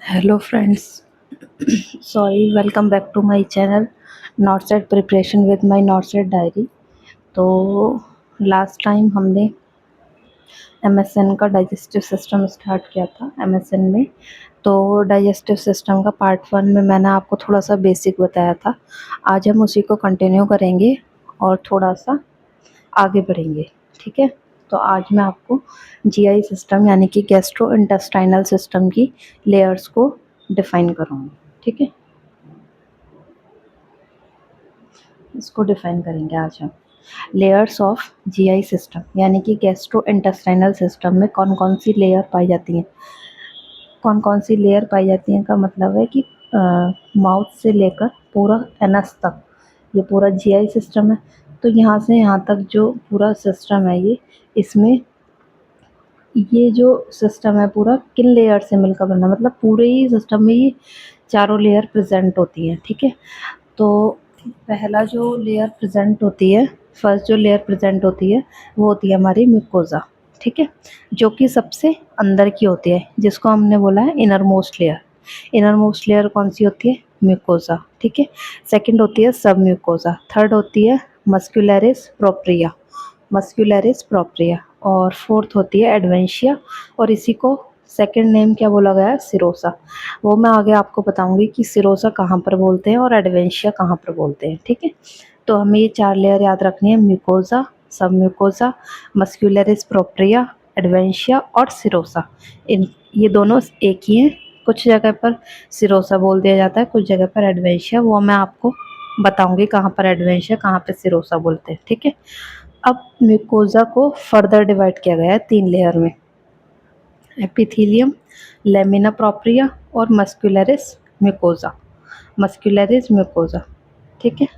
Hello friends, sorry, welcome back to my channel नॉर्सेट preparation with my नॉर्सेट diary. तो last time हमने MSN का digestive system start किया था MSN में। तो डाइजेस्टिव सिस्टम का पार्ट 1 में मैंने आपको थोड़ा सा बेसिक बताया था। आज हम उसी को कंटिन्यू करेंगे और थोड़ा सा आगे बढ़ेंगे, ठीक है। तो आज मैं आपको जीआई सिस्टम यानी कि गैस्ट्रो इंटेस्टाइनल सिस्टम की लेयर्स को डिफाइन करूँगी, ठीक है। इसको डिफाइन करेंगे आज हम। लेयर्स ऑफ जीआई सिस्टम यानी कि गैस्ट्रो इंटेस्टाइनल सिस्टम में कौन कौन सी लेयर पाई जाती हैं। कौन कौन सी लेयर पाई जाती हैं का मतलब है कि माउथ से लेकर पूरा एनस तक ये पूरा जीआई सिस्टम है। तो यहाँ से यहाँ तक जो पूरा सिस्टम है ये जो सिस्टम है पूरा किन लेयर से मिलकर बना, मतलब पूरे ही सिस्टम में ये चारों लेयर प्रेजेंट होती हैं, ठीक है। तो पहला जो लेयर प्रेजेंट होती है, फर्स्ट जो लेयर प्रेजेंट होती है वो होती है हमारी म्यूकोजा, ठीक है, जो कि सबसे अंदर की होती है, जिसको हमने बोला है inner most layer. Inner most layer कौन सी होती है? म्यूकोजा, ठीक है। सेकंड होती है सब म्यूकोजा, थर्ड होती है मस्कुलरिस प्रोप्रिया, मस्कुलरिस प्रोप्रिया, और फोर्थ होती है एडवेंशिया, और इसी को सेकंड नेम क्या बोला गया है? सिरोसा। वो मैं आगे आपको बताऊंगी कि सिरोसा कहाँ पर बोलते हैं और एडवेंशिया कहाँ पर बोलते हैं, ठीक है। तो हमें ये चार लेयर याद रखनी है, म्यूकोजा, सब म्यूकोजा, मस्कुलरिस प्रोप्रिया, एडवेंशिया और सिरोसा। इन ये दोनों एक ही हैं। कुछ जगह पर सिरोसा बोल दिया जाता है, कुछ जगह पर एडवेंशिया, वो मैं आपको बताऊंगी कहाँ पर एडवेंशिया कहाँ पर सिरोसा बोलते हैं, ठीक है। अब म्यूकोजा को फर्दर डिवाइड किया गया है 3 लेयर में, एपिथेलियम, लेमिना प्रोप्रिया और मस्कुलरिस म्यूकोजा, मस्कुलरिस म्यूकोजा, ठीक है।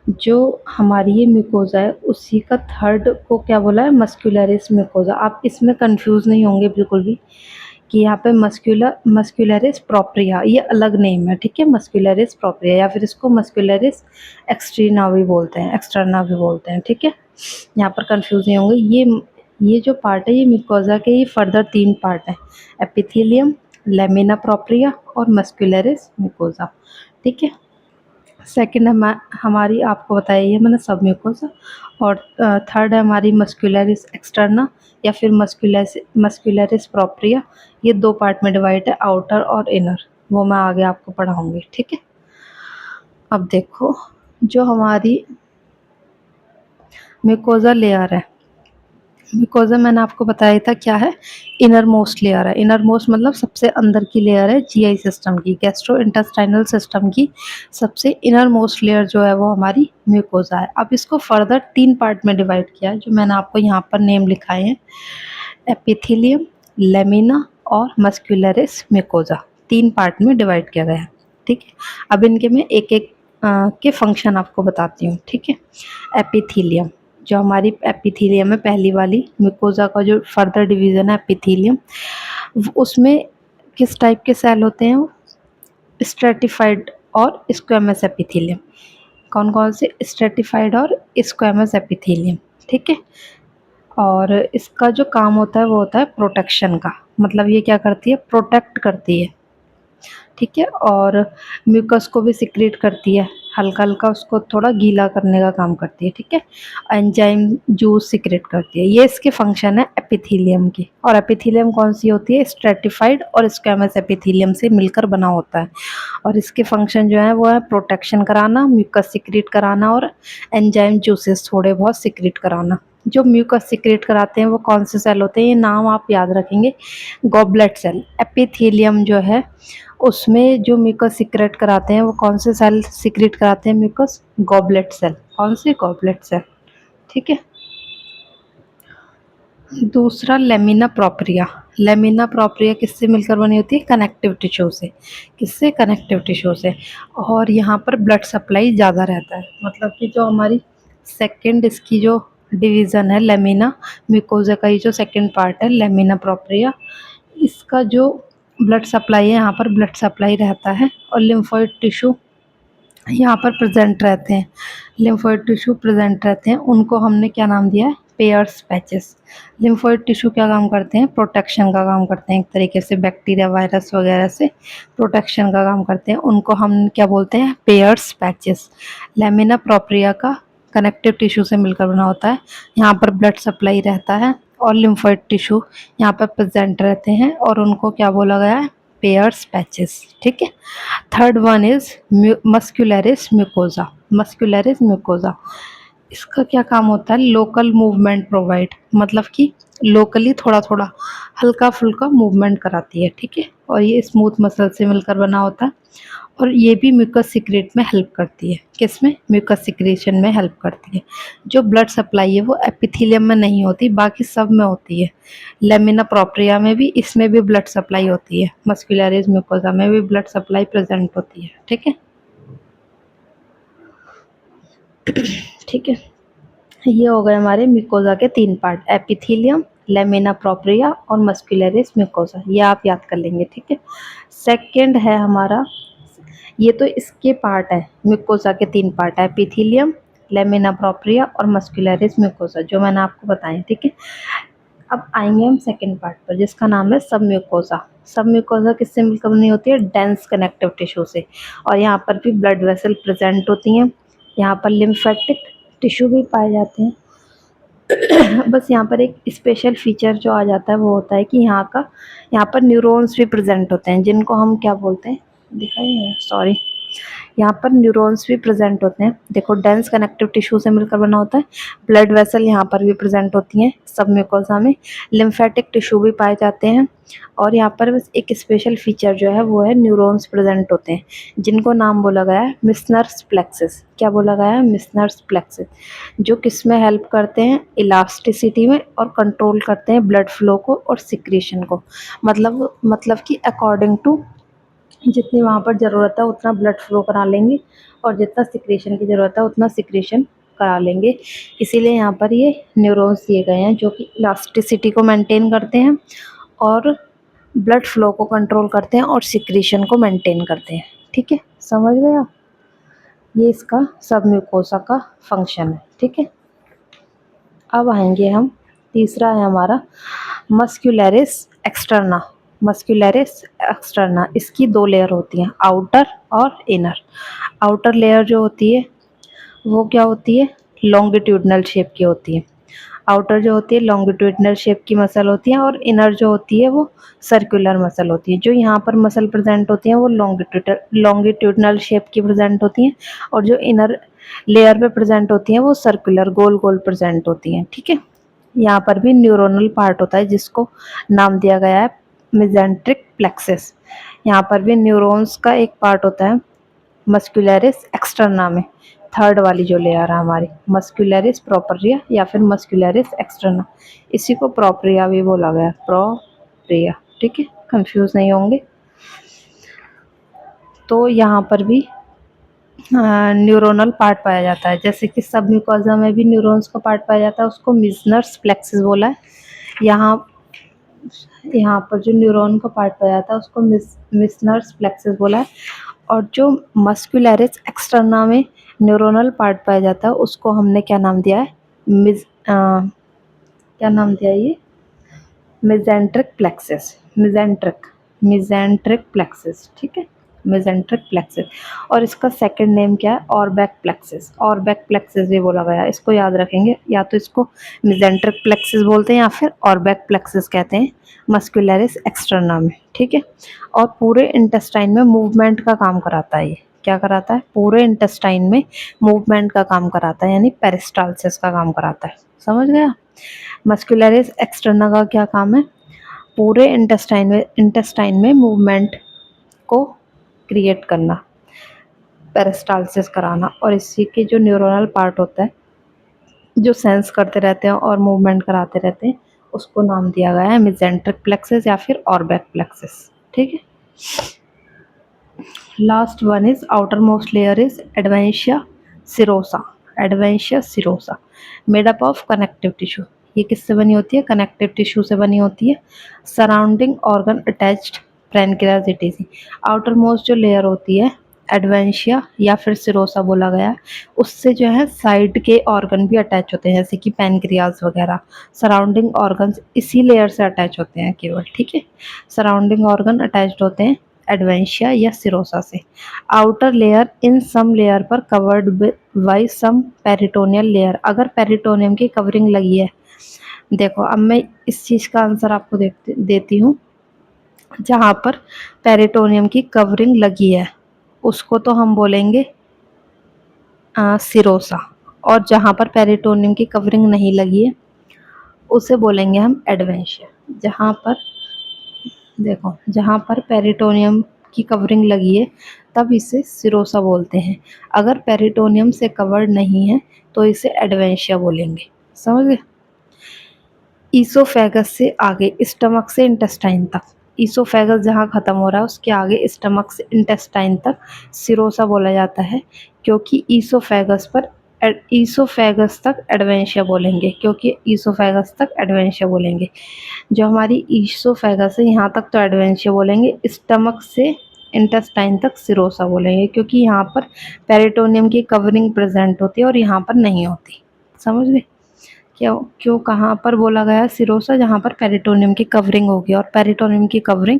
जो हमारी ये म्यूकोजा है उसी का थर्ड को क्या बोला है? Muscularis mucosa. आप इसमें कंफ्यूज नहीं होंगे बिल्कुल भी कि यहाँ पे मस्कुलरिस प्रोप्रिया ये अलग नेम है, ठीक है, मस्कुलरिस प्रोप्रिया, या फिर इसको मस्कुलरिस एक्सट्रीना भी बोलते हैं, एक्सटर्ना भी बोलते हैं, ठीक है। यहाँ पर कंफ्यूज नहीं होंगे। ये जो पार्ट है ये म्यूकोजा के ही फर्दर 3 पार्ट हैं, एपिथेलियम, लेमिना प्रोप्रिया और मस्कुलरिस म्यूकोजा, ठीक है। सेकंड हमारी आपको बताया ये मैंने सब म्यूकोजा, और थर्ड है हमारी मस्कुलरिस एक्सटर्ना या फिर मस्कुलरिस प्रोप्रिया। ये 2 पार्ट में डिवाइड है, आउटर और इनर, वो मैं आगे आपको पढ़ाऊंगी, ठीक है। अब देखो, जो हमारी म्यूकोजा लेयर है, म्यूकोजा मैंने आपको बताया था क्या है? इनर मोस्ट लेयर है। इनर मोस्ट मतलब सबसे अंदर की लेयर है जीआई सिस्टम की, गैस्ट्रो इंटेस्टाइनल सिस्टम की सबसे इनर मोस्ट लेयर जो है वो हमारी म्यूकोजा है। अब इसको फर्दर 3 पार्ट में डिवाइड किया है, जो मैंने आपको यहाँ पर नेम लिखाए हैं, एपिथेलियम, लेमिना और मस्कुलरिस म्यूकोजा। 3 पार्ट में डिवाइड किया गया है, ठीक है। अब इनके मैं एक एक के फंक्शन आपको बताती हूँ, ठीक है। एपिथेलियम, जो हमारी एपिथेलियम है पहली वाली म्यूकोजा का जो फर्दर डिवीजन है एपिथेलियम, उसमें किस टाइप के सेल होते हैं? वो स्ट्रेटिफाइड और स्क्वेमस एपिथेलियम। कौन कौन से? स्ट्रेटिफाइड और स्क्वेमस एपिथेलियम, ठीक है। और इसका जो काम होता है वो होता है प्रोटेक्शन का, मतलब ये क्या करती है? प्रोटेक्ट करती है, ठीक है। और म्यूकस को भी सिक्रीट करती है, हल्का हल्का उसको थोड़ा गीला करने का काम करती है, ठीक है। एंजाइम जूस सिक्रेट करती है। ये इसके फंक्शन है एपिथेलियम की। और एपिथेलियम कौन सी होती है? स्ट्रेटिफाइड और स्क्वेमस एपिथेलियम से मिलकर बना होता है। और इसके फंक्शन जो है वो है प्रोटेक्शन कराना, म्यूकस सिक्रेट कराना और एंजाइम जूसेस थोड़े बहुत सिक्रेट कराना। जो म्यूकस सिक्रेट कराते हैं वो कौन से सेल होते हैं? ये नाम आप याद रखेंगे, गॉबलेट सेल। एपिथेलियम जो है उसमें जो म्यूकस सिक्रेट कराते हैं वो कौन से सेल सिक्रेट कराते हैं म्यूकस? Goblet cell. कौन से? गॉबलेट सेल, ठीक है। दूसरा लेमिना प्रोप्रिया। लेमिना प्रोप्रिया किससे मिलकर बनी होती है? कनेक्टिव टिश्यू से। किससे? कनेक्टिव टिश्यू से। और यहाँ पर ब्लड सप्लाई ज़्यादा रहता है, मतलब कि जो हमारी सेकंड इसकी जो डिवीज़न है लेमिना म्यूकोजा का, ये जो सेकंड पार्ट है लेमिना प्रोप्रिया, इसका जो ब्लड सप्लाई है यहाँ पर ब्लड सप्लाई रहता है, और लिम्फोइड टिश्यू यहाँ पर प्रेजेंट रहते हैं। लिम्फोइड टिश्यू प्रेजेंट रहते हैं, उनको हमने क्या नाम दिया है? Pairs patches. लिम्फोइड टिश्यू क्या काम करते हैं? प्रोटेक्शन का काम करते हैं, एक तरीके से बैक्टीरिया वायरस वगैरह से प्रोटेक्शन का काम करते हैं, उनको हम क्या बोलते हैं? Pairs patches. लेमिना प्रोप्रिया का कनेक्टिव टिश्यू से मिलकर बना होता है, यहाँ पर ब्लड सप्लाई रहता है और लिम्फोइड टिश्यू यहाँ पर प्रेजेंट रहते हैं और उनको क्या बोला गया है? Pairs patches. ठीक है। Third one is muscularis mucosa. Muscularis mucosa, इसका क्या काम होता है? लोकल मूवमेंट प्रोवाइड, मतलब कि लोकली थोड़ा थोड़ा हल्का फुल्का मूवमेंट कराती है। ठीक है। और ये स्मूथ मसल से मिलकर बना होता है और ये भी म्यूकस सिक्रेट में हेल्प करती है। किसमें? म्यूकस सिक्रेशन में हेल्प करती है। जो ब्लड सप्लाई है वो एपिथेलियम में नहीं होती, बाकी सब में होती है। लेमिना प्रोप्रिया में भी, इसमें भी ब्लड सप्लाई होती है। मस्कुलरिस म्यूकोजा में भी ब्लड सप्लाई प्रेजेंट होती है। ठीक है। ठीक है। ये हो गए हमारे म्यूकोजा के 3 पार्ट, एपिथेलियम, लेमिना प्रोप्रिया और मस्कुलरिस म्यूकोजा। ये आप याद कर लेंगे। ठीक है। सेकंड है हमारा, ये तो इसके पार्ट है, म्यूकोजा के 3 पार्ट है, एपिथेलियम, लेमिना प्रोप्रिया और मस्कुलरिस म्यूकोजा, जो मैंने आपको बताए। ठीक है। अब आएंगे हम सेकंड पार्ट पर, जिसका नाम है सब म्यूकोजा। सब म्यूकोजा किससे मिलकर बनी होती है? डेंस कनेक्टिव टिश्यू से। और यहाँ पर भी ब्लड वेसल प्रेजेंट होती हैं, यहाँ पर लिम्फेटिक टिश्यू भी पाए जाते हैं। बस यहाँ पर एक स्पेशल फीचर जो आ जाता है वो होता है कि यहाँ पर न्यूरॉन्स भी प्रेजेंट होते हैं, जिनको हम क्या बोलते हैं? दिखाइए, सॉरी, यहाँ पर न्यूरॉन्स भी प्रेजेंट होते हैं। देखो, डेंस कनेक्टिव टिश्यू से मिलकर बना होता है। ब्लड वेसल यहाँ पर भी प्रेजेंट होती हैं सब म्यूकोजा में। लिम्फेटिक टिश्यू भी पाए जाते हैं और यहाँ पर बस एक स्पेशल फीचर जो है वो है न्यूरॉन्स प्रेजेंट होते हैं, जिनको नाम बोला गया है मिसनर्स प्लेक्सिस। क्या बोला गया है? मिसनर्स प्लेक्सिस, जो किस में हेल्प करते हैं? इलास्टिसिटी में, और कंट्रोल करते हैं ब्लड फ्लो को और सिक्रीशन को। मतलब कि अकॉर्डिंग टू जितनी वहाँ पर ज़रूरत है उतना ब्लड फ्लो करा लेंगे और जितना सिक्रेशन की ज़रूरत है उतना सिक्रेशन करा लेंगे। इसीलिए यहाँ पर ये न्यूरॉन्स दिए गए हैं, जो कि इलास्टिसिटी को मेंटेन करते हैं और ब्लड फ्लो को कंट्रोल करते हैं और सिक्रेशन को मेंटेन करते हैं। ठीक है, समझ गए आप? ये इसका सब म्यूकोसा का फंक्शन है। ठीक है। अब आएंगे हम, तीसरा है हमारा मस्कुलरिस एक्सटर्ना। मस्कुलरिस एक्सटर्ना, इसकी 2 लेयर होती हैं, आउटर और इनर। आउटर लेयर जो होती है वो क्या होती है? लॉन्गिट्यूडनल शेप की होती है। आउटर जो होती है लॉन्गिट्यूडनल शेप की मसल होती है और इनर जो होती है वो सर्कुलर मसल होती है। जो यहाँ पर मसल प्रेजेंट होती हैं वो लॉन्गिट्यूडनल शेप की प्रेजेंट होती हैं और जो इनर लेयर पे प्रेजेंट होती हैं वो सर्कुलर गोल गोल प्रेजेंट होती हैं। ठीक है। यहाँ पर भी न्यूरोनल पार्ट होता है, जिसको नाम दिया गया है मेसेंट्रिक प्लेक्सस। यहाँ पर भी न्यूरॉन्स का एक पार्ट होता है मस्कुलरिस एक्सटर्ना में। थर्ड वाली जो लेयर है हमारी, मस्कुलरिस प्रोप्रिया या फिर मस्कुलरिस एक्सटर्ना, इसी को प्रोप्रिया भी बोला गया, प्रोप्रिया। ठीक है, कंफ्यूज नहीं होंगे। तो यहाँ पर भी न्यूरोनल पार्ट पाया जाता है, जैसे कि सब म्यूकोजा में भी न्यूरॉन्स का पार्ट पाया जाता है, उसको मिसनर्स प्लेक्सिस बोला है। यहाँ यहाँ पर जो न्यूरॉन का पार्ट पाया जाता है उसको मिसनर्स प्लेक्सिस बोला है। और जो मस्कुलरिस एक्सटर्ना में न्यूरोनल पार्ट पाया जाता है उसको हमने क्या नाम दिया है? क्या नाम दिया है? ये मेसेंट्रिक प्लेक्सस। Mesenteric plexus. ठीक है, मेसेंट्रिक प्लेक्सस। और इसका सेकंड नेम क्या है? ऑरबैक प्लेक्सस। ऑरबैक प्लेक्सस भी बोला गया है, इसको याद रखेंगे। या तो इसको मेसेंट्रिक प्लेक्सस बोलते हैं या फिर ऑरबैक प्लेक्सस कहते हैं मस्कुलरिस एक्सटर्ना में। ठीक है। और पूरे इंटेस्टाइन में मूवमेंट का काम कराता है। ये क्या कराता है? पूरे इंटेस्टाइन में मूवमेंट का काम कराता है, यानी पेरिस्टालसिस का काम कराता है। समझ गया? मस्कुलरिस एक्सटर्ना का क्या काम है? पूरे इंटेस्टाइन में मूवमेंट को क्रिएट करना, पेरिस्टालसिस कराना। और इसी के जो न्यूरोनल पार्ट होता है जो सेंस करते रहते हैं और मूवमेंट कराते रहते हैं, उसको नाम दिया गया है मेसेंट्रिक प्लेक्सस या फिर ऑरबैक प्लेक्सस। ठीक है। Last one is outer most layer is adventitia serosa. Adventitia serosa made up of connective tissue. ये किससे बनी होती है? कनेक्टिव टिश्यू से बनी होती है। Surrounding organ attached pancreas etc.. Outer most जो लेयर होती है एडवेंशिया या फिर सिरोसा बोला गया है, उससे जो है साइड के ऑर्गन भी अटैच होते हैं, जैसे कि पैनक्रियाज वगैरह। सराउंडिंग ऑर्गन्स इसी लेयर से अटैच होते हैं केवल, ठीक है। सराउंडिंग ऑर्गन अटैच्ड होते हैं एडवेंशिया या सिरोसा से। Outer layer in some layer पर covered by some peritoneal layer. अगर पेरिटोनियम की कवरिंग लगी है, देखो अब मैं इस चीज़ का आंसर आपको देती हूँ। जहाँ पर पेरिटोनियम की कवरिंग लगी है उसको तो हम बोलेंगे सिरोसा, और जहाँ पर पेरिटोनियम की कवरिंग नहीं लगी है उसे बोलेंगे हम एडवेंशिया। जहाँ पर देखो, जहाँ पर पेरिटोनियम की कवरिंग लगी है तब इसे सिरोसा बोलते हैं। अगर पेरिटोनियम से कवर्ड नहीं है तो इसे एडवेंशिया बोलेंगे। समझ गए। ईसोफेगस से आगे, स्टमक से इंटेस्टाइन तक। ईसोफेगस जहाँ ख़त्म हो रहा है उसके आगे स्टमक से इंटेस्टाइन तक सिरोसा बोला जाता है, क्योंकि ईसोफेगस तक एडवेंशिया बोलेंगे, क्योंकि ईसोफेगस तक एडवेंशिया बोलेंगे। जो हमारी ईसोफेगस है यहाँ तक तो एडवेंशिया बोलेंगे, स्टमक से इंटेस्टाइन तक सिरोसा बोलेंगे, क्योंकि यहाँ पर पेरिटोनियम की कवरिंग प्रेजेंट होती है और यहाँ पर नहीं होती। समझ गए। क्यों क्यों कहाँ पर बोला गया है सिरोसा? जहाँ पर पेरिटोनियम की कवरिंग होगी, और पेरिटोनियम की कवरिंग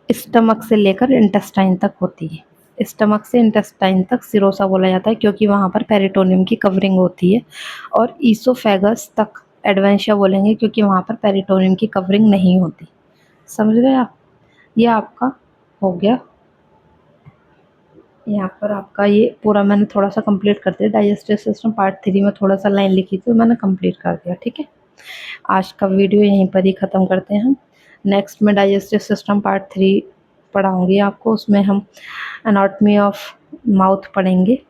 स्टमक से लेकर इंटेस्टाइन तक होती है। स्टमक से इंटेस्टाइन तक सिरोसा बोला जाता है क्योंकि वहाँ पर पेरिटोनियम की कवरिंग होती है। और ईसोफेगस तक एडवेंशिया बोलेंगे क्योंकि वहाँ पर पेरिटोनियम की कवरिंग नहीं होती। समझ गए आप। ये आपका हो गया। यहाँ पर आपका ये पूरा मैंने थोड़ा सा कंप्लीट कर दिया। डाइजेस्टिव सिस्टम पार्ट 3 में थोड़ा सा लाइन लिखी थी, मैंने कंप्लीट कर दिया। ठीक है, आज का वीडियो यहीं पर ही ख़त्म करते हैं हम। नेक्स्ट में डाइजेस्टिव सिस्टम पार्ट 3 पढ़ाऊँगी आपको। उसमें हम एनाटॉमी ऑफ माउथ पढ़ेंगे।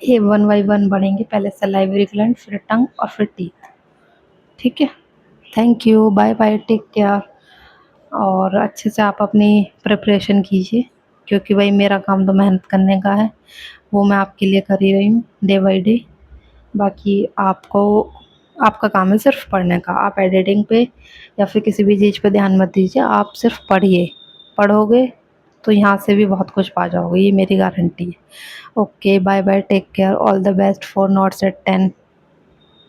ये 1 बाय 1 पढ़ेंगे। पहले सलाइवरी ग्लैंड, फिर टंग और फिर टीथ। ठीक है, thank you, bye bye, take care. और अच्छे से आप अपनी प्रिपरेशन कीजिए, क्योंकि भाई मेरा काम तो मेहनत करने का है, वो मैं आपके लिए कर ही रही हूँ डे बाय डे। बाकी आपको, आपका काम है सिर्फ पढ़ने का। आप एडिटिंग पे या फिर किसी भी चीज़ पे ध्यान मत दीजिए, आप सिर्फ पढ़िए। पढ़ोगे तो यहाँ से भी बहुत कुछ पा जाओगे, ये मेरी गारंटी है। Okay, bye bye, take care, all the best for not set 10।